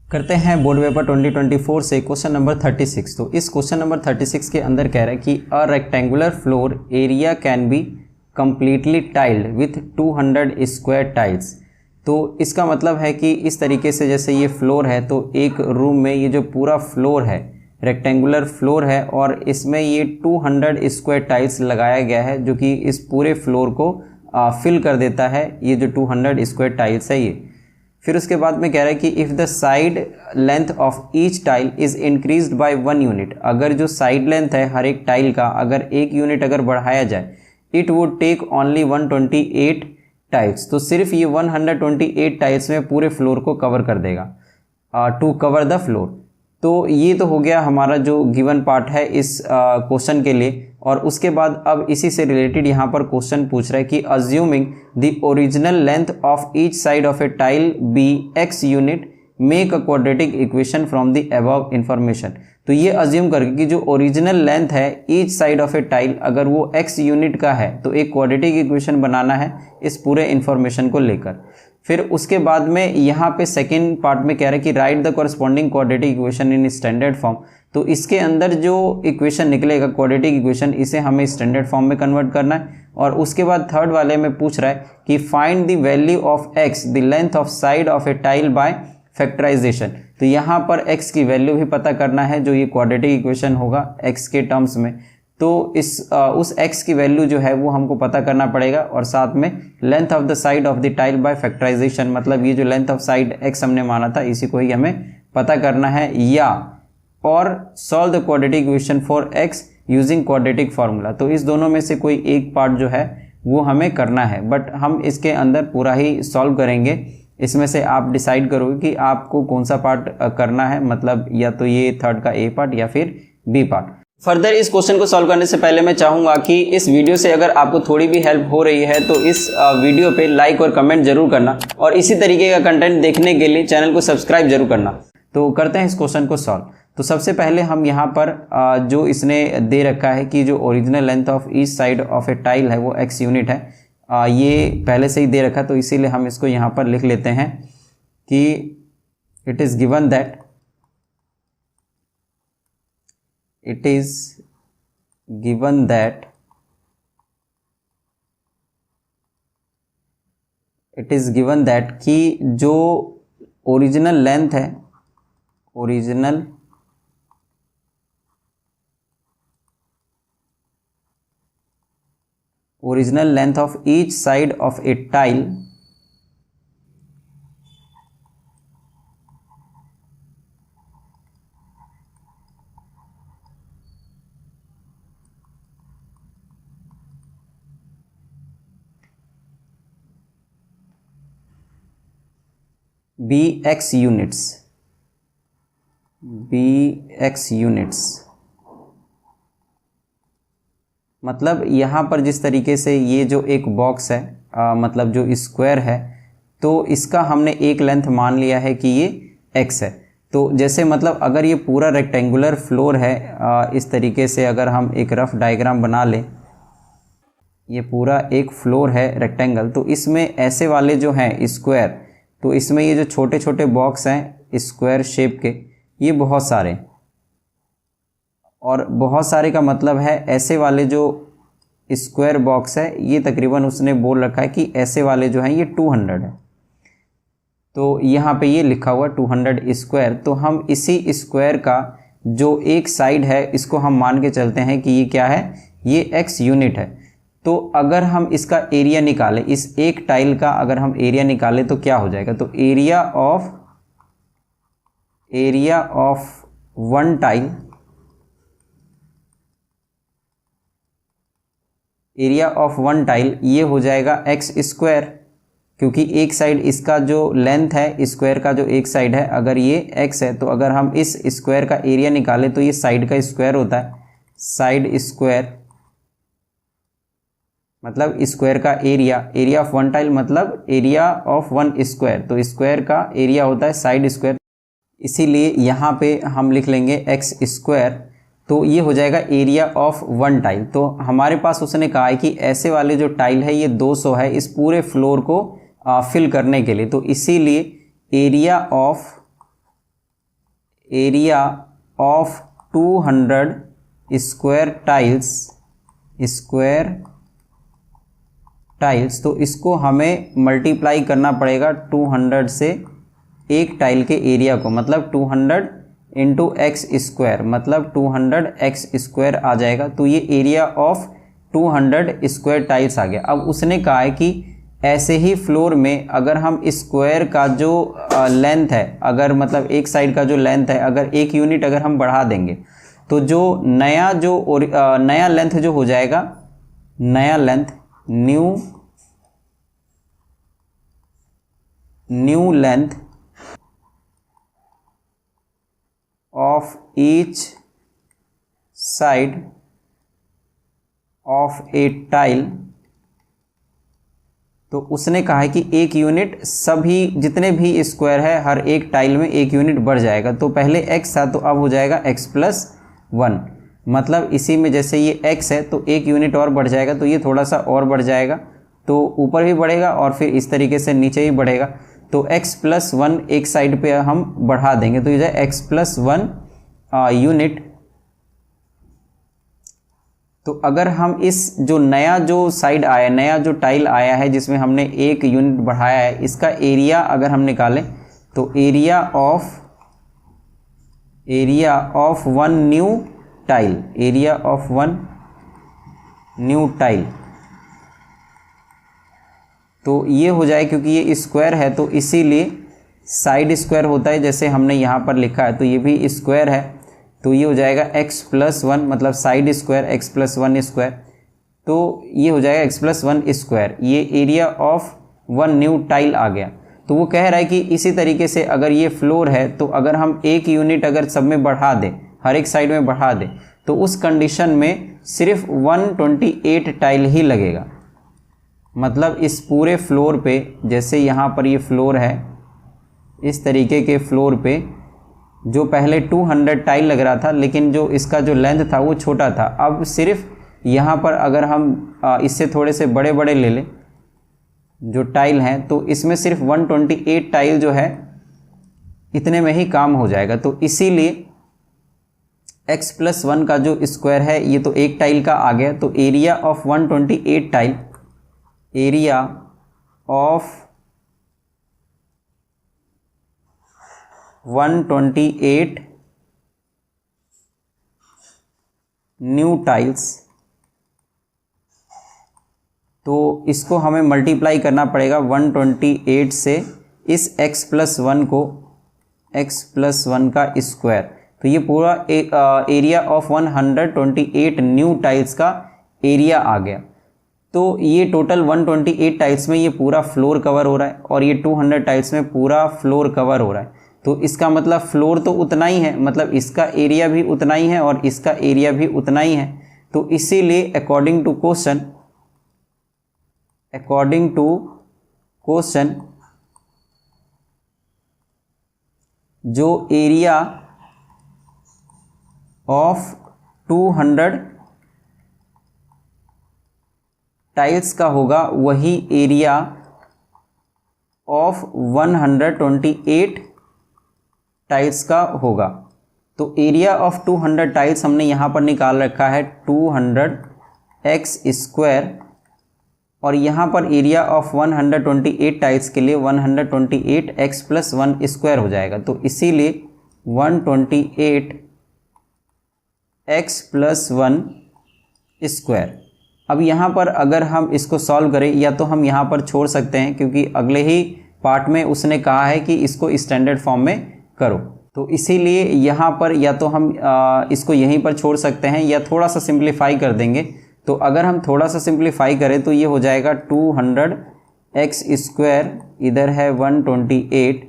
करते हैं board paper 2024 से क्वेश्चन नंबर 36। तो इस क्वेश्चन नंबर 36 के अंदर कह रहा है कि a rectangular floor area can be completely tiled with 200 square tiles. तो इसका मतलब है कि इस तरीके से जैसे ये फ्लोर है तो एक रूम में ये जो पूरा फ्लोर है रेक्टेंगुलर फ्लोर है और इसमें ये 200 स्क्वायर टाइल्स लगाया गया है जो कि इस पूरे फ्लोर को फिल कर देता है। ये जो 200 स्क्वायर टाइल्स है ये। फिर उसके बाद में कह रहा है कि if the side length of each tile is increased by 1 unit, अगर जो साइड लेंथ है हर एक टाइल का अगर 1 यूनिट अगर बढ़ाया जाए, it would take only 128 tiles. तो सिर्फ ये 128 टाइल्स में पूरे फ्लोर को कवर कर देगा टू कवर द फ्लोर। तो ये तो हो गया हमारा जो गिवन पार्ट है इस क्वेश्चन के लिए। और उसके बाद अब इसी से रिलेटेड यहाँ पर क्वेश्चन पूछ रहा है कि assuming the original length of each side of a tile be x unit make a quadratic equation from the above information. तो ये अज्यूम करके कि जो ओरिजिनल लेंथ है each side of a tile अगर वो x यूनिट का है तो एक क्वाड्रेटिक इक्वेशन बनाना है इस पूरे इंफॉर्मेशन को लेकर। फिर उसके बाद में यहाँ पे सेकेंड पार्ट में कह रहा है कि right the corresponding quadratic equation in standard form. तो इसके अंदर जो इक्वेशन निकलेगा क्वाड्रेटिक इक्वेशन इसे हमें स्टैंडर्ड फॉर्म में कन्वर्ट करना है। और उसके बाद थर्ड वाले में पूछ रहा है कि find the value of x the length of side of a tile by factorisation. तो यहाँ पर x की वैल्यू भी पता करना है जो ये क्वाड्रेटिक इक्वेशन होगा x के टर्म्स में। तो उस x की वैल्यू जो है वो हमको पता करना पड़ेगा और साथ में length of the side of the tile by factorisation, मतलब ये जो लेंथ ऑफ साइड x हमने माना था इसी को ही हमें पता करना है। या और solve the quadratic equation for x using quadratic formula. तो इस दोनों में से कोई एक पार्ट जो है वो हमें करना है, बट हम इसके अंदर पूरा ही सॉल्व करेंगे। इसमें से आप डिसाइड करोगे कि आपको कौन सा पार्ट करना है, मतलब या तो ये थर्ड का ए पार्ट या फिर बी पार्ट। फर्दर इस क्वेश्चन को सॉल्व करने से पहले मैं चाहूँगा कि इस वीडियो से अगर आपको थोड़ी भी हेल्प हो रही है तो इस वीडियो पे लाइक और कमेंट जरूर करना और इसी तरीके का कंटेंट देखने के लिए चैनल को सब्सक्राइब जरूर करना। तो करते हैं इस क्वेश्चन को सॉल्व। तो सबसे पहले हम यहाँ पर जो इसने दे रखा है कि जो original length of each side of a tile है वो x यूनिट है, ये पहले से ही दे रखा, तो इसीलिए हम इसको यहाँ पर लिख लेते हैं कि it is given that it is given that कि जो ओरिजिनल लेंथ है original length of each side of a tile bx units. मतलब यहाँ पर जिस तरीके से ये जो एक बॉक्स है मतलब जो स्क्वायर है तो इसका हमने एक लेंथ मान लिया है कि ये x है। तो जैसे मतलब अगर ये पूरा रेक्टेंगुलर फ्लोर है इस तरीके से अगर हम एक रफ डायग्राम बना लें, ये पूरा एक फ्लोर है रेक्टेंगल, तो इसमें ऐसे वाले जो हैं स्क्वायर, तो इसमें ये जो छोटे छोटे बॉक्स हैं स्क्वायर शेप के ये बहुत सारे, और बहुत सारे का मतलब है ऐसे वाले जो स्क्वायर बॉक्स है ये तकरीबन उसने बोल रखा है कि ऐसे वाले जो हैं ये 200 है। तो यहाँ पे ये लिखा हुआ 200 स्क्वायर। तो हम इसी स्क्वायर का जो एक साइड है इसको हम मान के चलते हैं कि ये क्या है, ये x यूनिट है। तो अगर हम इसका एरिया निकालें, इस एक टाइल का अगर हम एरिया निकालें तो क्या हो जाएगा, तो area of one tile, area of one tile ये हो जाएगा x स्क्वायर, क्योंकि एक साइड इसका जो लेंथ है स्क्वायर का जो एक साइड है अगर ये x है तो अगर हम इस स्क्वायर का एरिया निकालें तो ये साइड का स्क्वायर होता है, साइड स्क्वायर मतलब स्क्वायर का एरिया ऑफ वन टाइल मतलब एरिया ऑफ वन स्क्वायर, तो स्क्वायर का एरिया होता है साइड स्क्वायर, इसीलिए यहाँ पे हम लिख लेंगे x स्क्वायर। तो ये हो जाएगा एरिया ऑफ वन टाइल। तो हमारे पास उसने कहा है कि ऐसे वाले जो टाइल है ये 200 है इस पूरे फ्लोर को फिल करने के लिए, तो इसीलिए area of area of 200 square tiles, तो इसको हमें मल्टीप्लाई करना पड़ेगा 200 से एक टाइल के एरिया को, मतलब 200 इंटू एक्स स्क्वायर, मतलब 200 एक्स स्क्वायर आ जाएगा। तो ये एरिया ऑफ 200 स्क्वायर टाइल्स आ गया। अब उसने कहा है कि ऐसे ही फ्लोर में अगर हम स्क्वायर का जो लेंथ है, अगर मतलब एक साइड का जो लेंथ है, अगर एक यूनिट अगर हम बढ़ा देंगे तो जो नया लेंथ जो हो जाएगा, नया length new length of each side of a tile, तो उसने कहा है कि एक यूनिट सभी जितने भी स्क्वायर है हर एक टाइल में एक यूनिट बढ़ जाएगा। तो पहले x था तो अब हो जाएगा x+1, मतलब इसी में जैसे ये x है तो एक यूनिट और बढ़ जाएगा, तो ये थोड़ा सा और बढ़ जाएगा, तो ऊपर भी बढ़ेगा और फिर इस तरीके से नीचे ही बढ़ेगा। तो x+1 एक साइड पे हम बढ़ा देंगे तो ये जाए x+1 यूनिट। तो अगर हम इस जो नया जो साइड आया, नया जो टाइल आया है जिसमें हमने एक यूनिट बढ़ाया है, इसका एरिया अगर हम निकालें तो area of one new tile, तो ये हो जाए, क्योंकि ये स्क्वायर है तो इसीलिए साइड स्क्वायर होता है जैसे हमने यहाँ पर लिखा है, तो ये भी स्क्वायर है तो ये हो जाएगा x+1, मतलब साइड स्क्वायर x+1 स्क्वायर, तो ये हो जाएगा x+1 स्क्वायर। ये area of one new tile आ गया। तो वो कह रहा है कि इसी तरीके से अगर ये फ्लोर है तो अगर हम एक यूनिट अगर सब में बढ़ा दें, हर एक साइड में बढ़ा दें, तो उस कंडीशन में सिर्फ 128 टाइल ही लगेगा। मतलब इस पूरे फ्लोर पे, जैसे यहाँ पर ये फ्लोर है, इस तरीके के फ्लोर पे जो पहले 200 टाइल लग रहा था, लेकिन जो इसका जो लेंथ था वो छोटा था, अब सिर्फ यहाँ पर अगर हम इससे थोड़े से बड़े बड़े ले लें जो टाइल हैं, तो इसमें सिर्फ 128 टाइल जो है इतने में ही काम हो जाएगा। तो इसीलिए x+1 का जो स्क्वायर है ये तो एक टाइल का आ गया, तो area of 128 tile, area of 128 new tiles, तो इसको हमें मल्टीप्लाई करना पड़ेगा 128 से इस x+1 को, x+1 का स्क्वायर, तो ये पूरा एरिया ऑफ 128 न्यू टाइल्स का एरिया आ गया। तो ये टोटल 128 टाइल्स में ये पूरा फ्लोर कवर हो रहा है और ये 200 टाइल्स में पूरा फ्लोर कवर हो रहा है। तो इसका मतलब फ्लोर तो उतना ही है, मतलब इसका एरिया भी उतना ही है और इसका एरिया भी उतना ही है। तो इसीलिए अकॉर्डिंग टू क्वेश्चन जो एरिया ऑफ 200 टाइल्स का होगा वही एरिया ऑफ 128 टाइल्स का होगा। तो एरिया ऑफ 200 टाइल्स हमने यहाँ पर निकाल रखा है 200x स्क्वायर, और यहाँ पर एरिया ऑफ 128 टाइल्स के लिए 128x+1 स्क्वायर हो जाएगा। तो इसीलिए 128x+1 स्क्वायर। अब यहाँ पर अगर हम इसको सॉल्व करें, या तो हम यहाँ पर छोड़ सकते हैं क्योंकि अगले ही पार्ट में उसने कहा है कि इसको स्टैंडर्ड फॉर्म में करो, तो इसीलिए यहाँ पर या तो हम इसको यहीं पर छोड़ सकते हैं या थोड़ा सा सिंप्लीफाई कर देंगे। तो अगर हम थोड़ा सा सिंप्लीफाई करें तो ये हो जाएगा 200x स्क्वायर, इधर है 128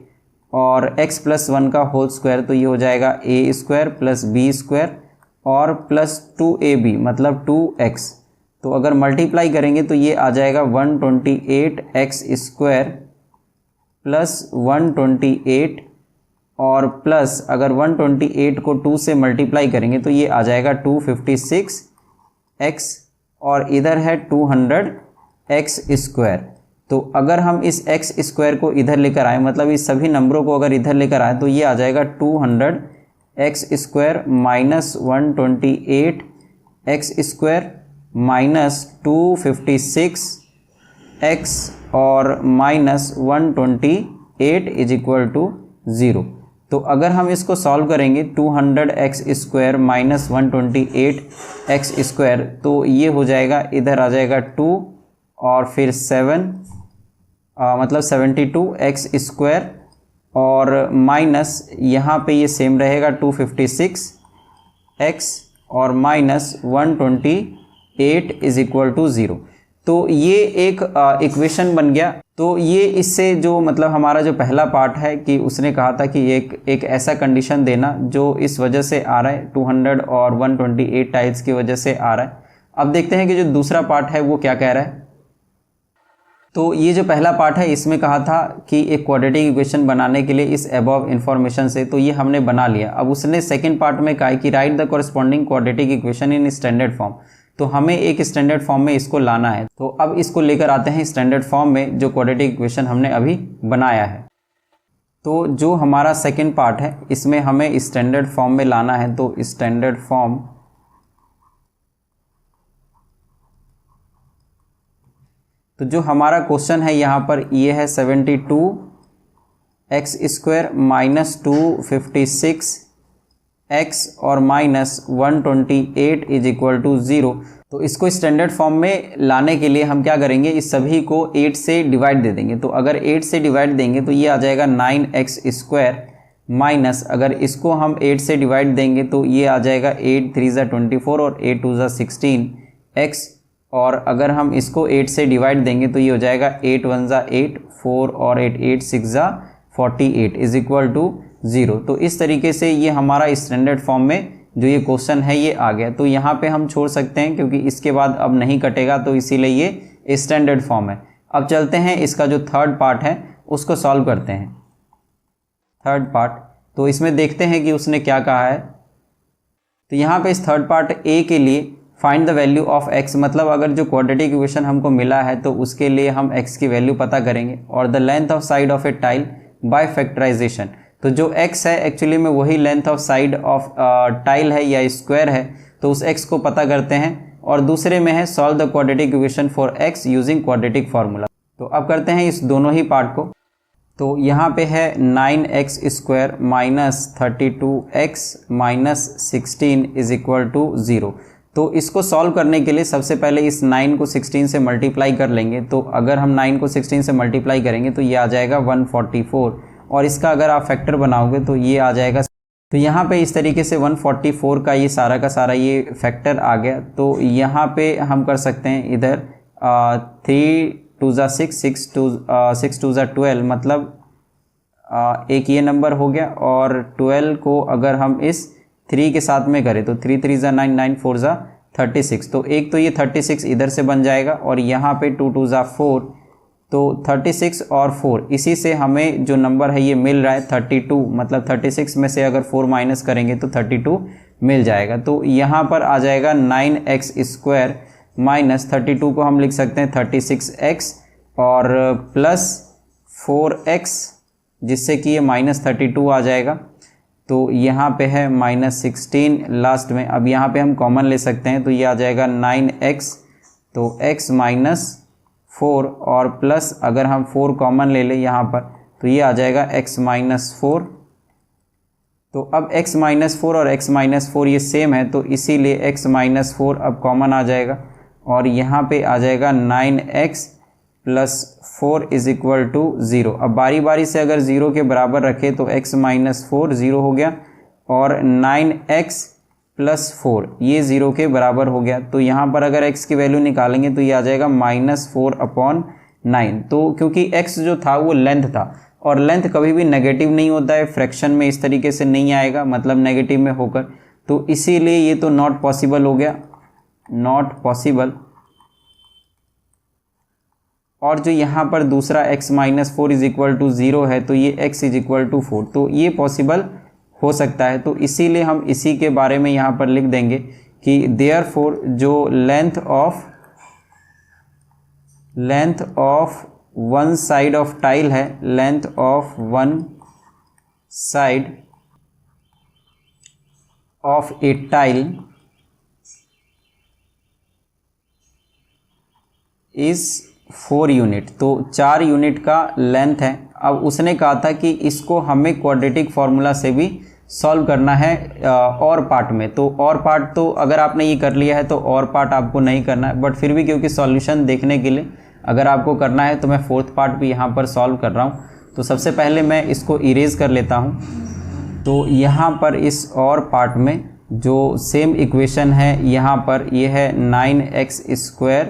और x+1 का होल स्क्वायर, तो ये हो जाएगा a square plus b square और प्लस 2ab मतलब 2x। तो अगर मल्टीप्लाई करेंगे तो ये आ जाएगा 128x स्क्वायर प्लस 128 और प्लस अगर 128 को 2 से मल्टीप्लाई करेंगे तो ये आ जाएगा 256x और इधर है 200x स्क्वायर। तो अगर हम इस x स्क्वायर को इधर लेकर आए, मतलब इस सभी नंबरों को अगर इधर लेकर आए तो ये आ जाएगा 200 x square minus 128 x square minus 256 x और माइनस 128 इज इक्वल टू 0। तो अगर हम इसको सॉल्व करेंगे 200 x square minus 128 x square, तो ये हो जाएगा, इधर आ जाएगा 2 और फिर 7 मतलब 72 एक्स स्क्वायर और माइनस यहाँ पे ये सेम रहेगा 256 एक्स और माइनस 128 इज इक्वल टू 0। तो ये एक इक्वेशन बन गया। तो ये इससे जो मतलब हमारा जो पहला पार्ट है कि उसने कहा था कि एक ऐसा कंडीशन देना जो इस वजह से आ रहा है 200 और 128 टाइल्स की वजह से आ रहा है। अब देखते हैं कि जो दूसरा पार्ट है वो क्या कह रहा है। तो ये जो पहला पार्ट है इसमें कहा था कि एक क्वाड्रेटिक इक्वेशन बनाने के लिए इस अबव इन्फॉर्मेशन से, तो ये हमने बना लिया। अब उसने सेकंड पार्ट में कहा है कि right the corresponding quadratic equation in standard form. तो हमें एक स्टैंडर्ड फॉर्म में इसको लाना है। तो अब इसको लेकर आते हैं स्टैंडर्ड फॉर्म में जो क्वाड्रेटिक इक्वेशन हमने अभी बनाया है। तो जो हमारा सेकंड पार्ट है इसमें हमें स्टैंडर्ड फॉर्म में लाना है। तो स्टैंडर्ड फॉर्म, तो जो हमारा क्वेश्चन है यहाँ पर ये है 72 एक्स स्क्वायर माइनस 256 एक्स और माइनस 128 इज इक्वल टू 0। तो इसको स्टैंडर्ड फॉर्म में लाने के लिए हम क्या करेंगे, इस सभी को 8 से डिवाइड दे देंगे। तो अगर 8 से डिवाइड देंगे तो ये आ जाएगा 9x स्क्वायर माइनस, अगर इसको हम 8 से डिवाइड देंगे तो ये आ जाएगा 8 3 ज़ा 24 और 8 2 ज़ा 16 x, और अगर हम इसको 8 से डिवाइड देंगे तो ये हो जाएगा 8 1 ज़ा 8 4 और 8 8 6 ज़ा 48 इज इक्वल टू 0। तो इस तरीके से ये हमारा स्टैंडर्ड फॉर्म में जो ये क्वेश्चन है ये आ गया। तो यहाँ पे हम छोड़ सकते हैं क्योंकि इसके बाद अब नहीं कटेगा, तो इसीलिए ये स्टैंडर्ड फॉर्म है। अब चलते हैं इसका जो थर्ड पार्ट है उसको सॉल्व करते हैं। थर्ड पार्ट, तो इसमें देखते हैं कि उसने क्या कहा है। तो यहाँ पे इस थर्ड पार्ट ए के लिए find the value of x, मतलब अगर जो क्वाड्रेटिक इक्वेशन हमको मिला है तो उसके लिए हम x की वैल्यू पता करेंगे, और the length of side of a tile by factorisation. तो जो x है एक्चुअली में वही length of side of tile है या स्क्वायर है, तो उस x को पता करते हैं। और दूसरे में है solve the quadratic equation for x using quadratic formula. तो अब करते हैं इस दोनों ही पार्ट को। तो यहाँ पे है 9x square minus 32x minus 16 is equal to 0। तो इसको सॉल्व करने के लिए सबसे पहले इस 9 को 16 से मल्टीप्लाई कर लेंगे। तो अगर हम 9 को 16 से मल्टीप्लाई करेंगे तो ये आ जाएगा 144, और इसका अगर आप फैक्टर बनाओगे तो ये आ जाएगा। तो यहाँ पे इस तरीके से 144 का ये सारा का सारा ये फैक्टर आ गया। तो यहाँ पे हम कर सकते हैं इधर 3 2 ज़ा 6 6 2 ज़ा 12, मतलब एक ये नंबर हो गया, और 12 को अगर हम इस 3 के साथ में करें तो 3 3 ज़ा 9 9 4 ज़ा 36। तो एक तो ये 36 इधर से बन जाएगा, और यहाँ पे 2 2 ज़ा 4, तो 36 और 4 इसी से हमें जो नंबर है ये मिल रहा है 32, मतलब 36 में से अगर 4 माइनस करेंगे तो 32 मिल जाएगा। तो यहाँ पर आ जाएगा 9x स्क्वायर माइनस 32 को हम लिख सकते हैं 36x और प्लस 4x, जिससे कि ये माइनस 32 आ जाएगा। तो यहाँ पे है माइनस 16 लास्ट में। अब यहाँ पे हम कॉमन ले सकते हैं, तो ये आ जाएगा 9x, तो x माइनस 4 और प्लस अगर हम 4 कॉमन ले लें यहाँ पर तो ये आ जाएगा x माइनस 4। तो अब x माइनस 4 और x माइनस 4 ये सेम है, तो इसीलिए x माइनस 4 अब कॉमन आ जाएगा, और यहाँ पे आ जाएगा 9x plus 4 is equal to 0। अब बारी बारी से अगर 0 के बराबर रखें तो x माइनस 4 0 हो गया, और 9x प्लस 4 ये 0 के बराबर हो गया। तो यहाँ पर अगर x की वैल्यू निकालेंगे तो ये आ जाएगा -4/9। तो क्योंकि x जो था वो लेंथ था, और लेंथ कभी भी नेगेटिव नहीं होता है, फ्रैक्शन में इस तरीके से नहीं आएगा, मतलब नेगेटिव में होकर, तो इसीलिए ये तो नॉट पॉसिबल हो गया, नॉट पॉसिबल। और जो यहाँ पर दूसरा x minus 4 is equal to 0 है, तो ये x इज इक्वल टू 4, तो ये पॉसिबल हो सकता है। तो इसीलिए हम इसी के बारे में यहाँ पर लिख देंगे कि देयरफॉर जो length of one side of tile है, length of one side of a tile is 4 unit, तो 4 यूनिट का लेंथ है। अब उसने कहा था कि इसको हमें क्वाड्रेटिक फार्मूला से भी सॉल्व करना है और पार्ट में। तो और पार्ट तो अगर आपने ये कर लिया है तो और पार्ट आपको नहीं करना है, बट फिर भी क्योंकि सॉल्यूशन देखने के लिए अगर आपको करना है तो मैं फोर्थ पार्ट भी यहाँ पर सॉल्व कर रहा हूँ। तो सबसे पहले मैं इसको इरेज कर लेता हूँ। तो यहाँ पर इस और पार्ट में जो सेम इक्वेशन है यहाँ पर ये है 9x²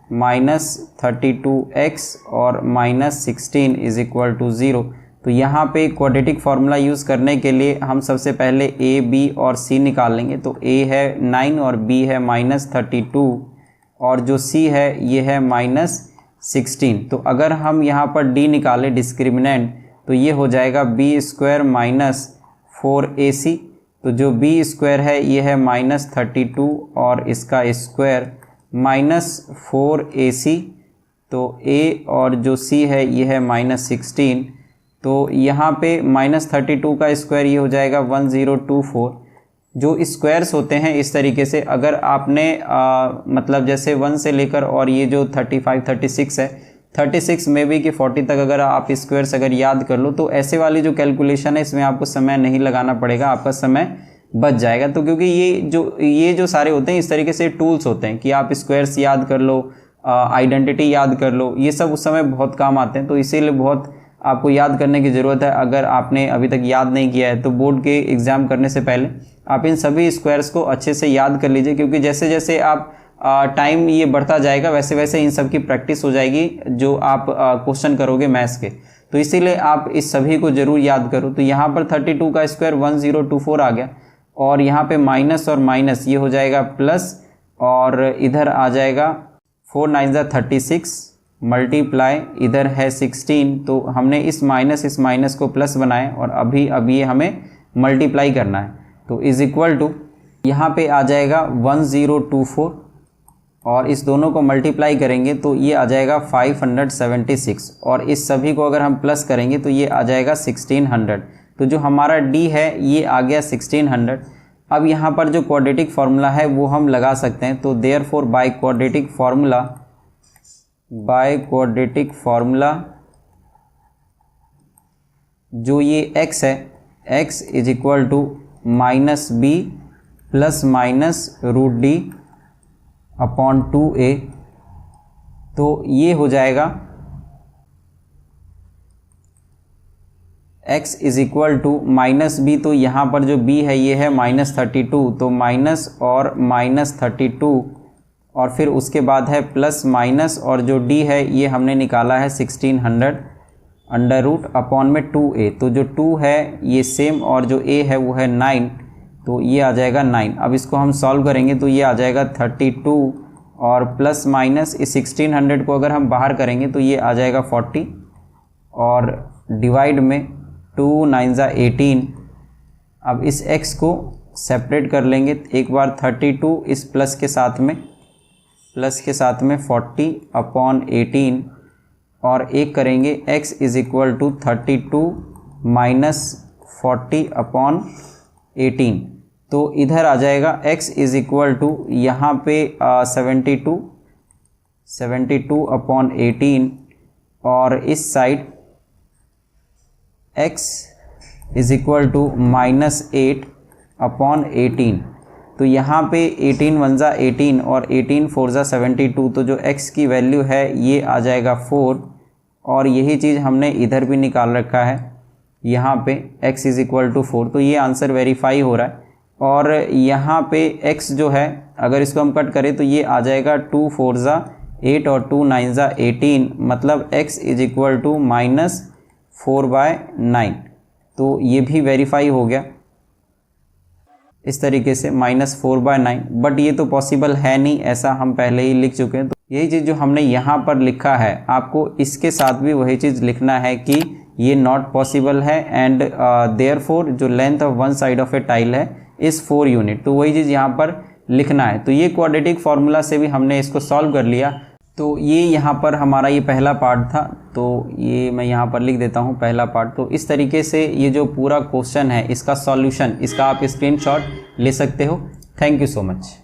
माइनस 32x और माइनस 16 इज इक्वल टू 0। तो यहाँ पे क्वाड्रेटिक फार्मूला यूज़ करने के लिए हम सबसे पहले a, b और c निकाल लेंगे। तो a है 9 और b है माइनस 32 और जो c है ये है माइनस 16। तो अगर हम यहाँ पर d निकालें डिस्क्रिमिनेंट तो ये हो जाएगा b² माइनस 4ac। तो जो b² है ये है माइनस 32 और इसका स्क्वायर माइनस 4ac। तो a और जो c है ये है माइनस 16। तो यहाँ पे माइनस 32 का स्क्वायर ये हो जाएगा 1024। जो स्क्वायर्स होते हैं इस तरीके से अगर आपने मतलब जैसे 1 से लेकर और ये जो 35 36 है 36 में भी कि 40 तक अगर आप स्क्वायर्स अगर याद कर लो तो ऐसे वाली जो कैलकुलेशन है इसमें आपको समय नहीं लगाना पड़ेगा, आपका समय बच जाएगा। तो क्योंकि ये जो सारे होते हैं इस तरीके से टूल्स होते हैं कि आप स्क्वायर्स याद कर लो, आइडेंटिटी याद कर लो, ये सब उस समय बहुत काम आते हैं। तो इसीलिए बहुत आपको याद करने की ज़रूरत है। अगर आपने अभी तक याद नहीं किया है तो बोर्ड के एग्ज़ाम करने से पहले आप इन सभी स्क्वायर्स को अच्छे से याद कर लीजिए, क्योंकि जैसे जैसे आप टाइम ये बढ़ता जाएगा वैसे वैसे इन सब की प्रैक्टिस हो जाएगी जो आप क्वेश्चन करोगे मैथ्स के। तो इसीलिए आप इस सभी को ज़रूर याद करो। तो यहाँ पर 32 का स्क्वायर 1024 आ गया और यहाँ पे माइनस और माइनस ये हो जाएगा प्लस और इधर आ जाएगा 4 9 36 मल्टीप्लाई इधर है 16। तो हमने इस माइनस को प्लस बनाए और अब ये हमें मल्टीप्लाई करना है। तो इज इक्वल टू यहाँ पे आ जाएगा 1024 और इस दोनों को मल्टीप्लाई करेंगे तो ये आ जाएगा 576 और इस सभी को अगर हम प्लस करेंगे तो ये आ जाएगा 1600। तो जो हमारा d है ये आ गया 1600। अब यहाँ पर जो क्वाड्रेटिक फार्मूला है वो हम लगा सकते हैं। तो देयरफॉर बाय क्वाड्रेटिक फार्मूला जो ये x है x is equal to minus B plus minus root D upon 2a। तो ये हो जाएगा x is equal to minus B. तो यहाँ पर जो b है ये है माइनस 32। तो माइनस और माइनस 32 और फिर उसके बाद है प्लस माइनस और जो d है ये हमने निकाला है 1600 अंडर रूट अपॉन में 2a। तो जो 2 है ये सेम और जो a है वो है 9। तो ये आ जाएगा 9। अब इसको हम सॉल्व करेंगे तो ये आ जाएगा 32 और प्लस माइनस इस 1600 को अगर हम बाहर करेंगे तो ये आ जाएगा 40 और डिवाइड में 2 9 18। अब इस x को सेपरेट कर लेंगे एक बार 32 इस प्लस के साथ में 40 अपॉन 18 और एक करेंगे x is equal to 32 minus 40 upon 18। तो इधर आ जाएगा x इज इक्वल टू यहाँ पे 72 अपॉन 18 और इस side x is equal to minus 8 upon 18। तो यहाँ पे 18 1 जा 18 और 18 4 जा 72। तो जो x की वैल्यू है ये आ जाएगा 4 और यही चीज़ हमने इधर भी निकाल रखा है यहाँ पे x इज इक्वल टू 4। तो ये आंसर वेरीफाई हो रहा है। और यहाँ पे x जो है अगर इसको हम कट करें तो ये आ जाएगा 2 4 जा 8 और 2 9 जा 18, मतलब x is equal to minus 4/9। तो ये भी वेरीफाई हो गया इस तरीके से -4/9। बट ये तो पॉसिबल है नहीं, ऐसा हम पहले ही लिख चुके हैं। तो यही चीज़ जो हमने यहाँ पर लिखा है आपको इसके साथ भी वही चीज़ लिखना है कि ये नॉट पॉसिबल है एंड देयरफॉर जो length of one side of a tile है इस 4 यूनिट। तो वही चीज़ यहाँ पर लिखना है। तो ये क्वाड्रेटिक फार्मूला से भी हमने इसको सॉल्व कर लिया। तो ये यहाँ पर हमारा ये पहला पार्ट था, तो ये मैं यहाँ पर लिख देता हूँ पहला पार्ट। तो इस तरीके से ये जो पूरा क्वेश्चन है इसका सॉल्यूशन, इसका आप स्क्रीनशॉट ले सकते हो। Thank you so much.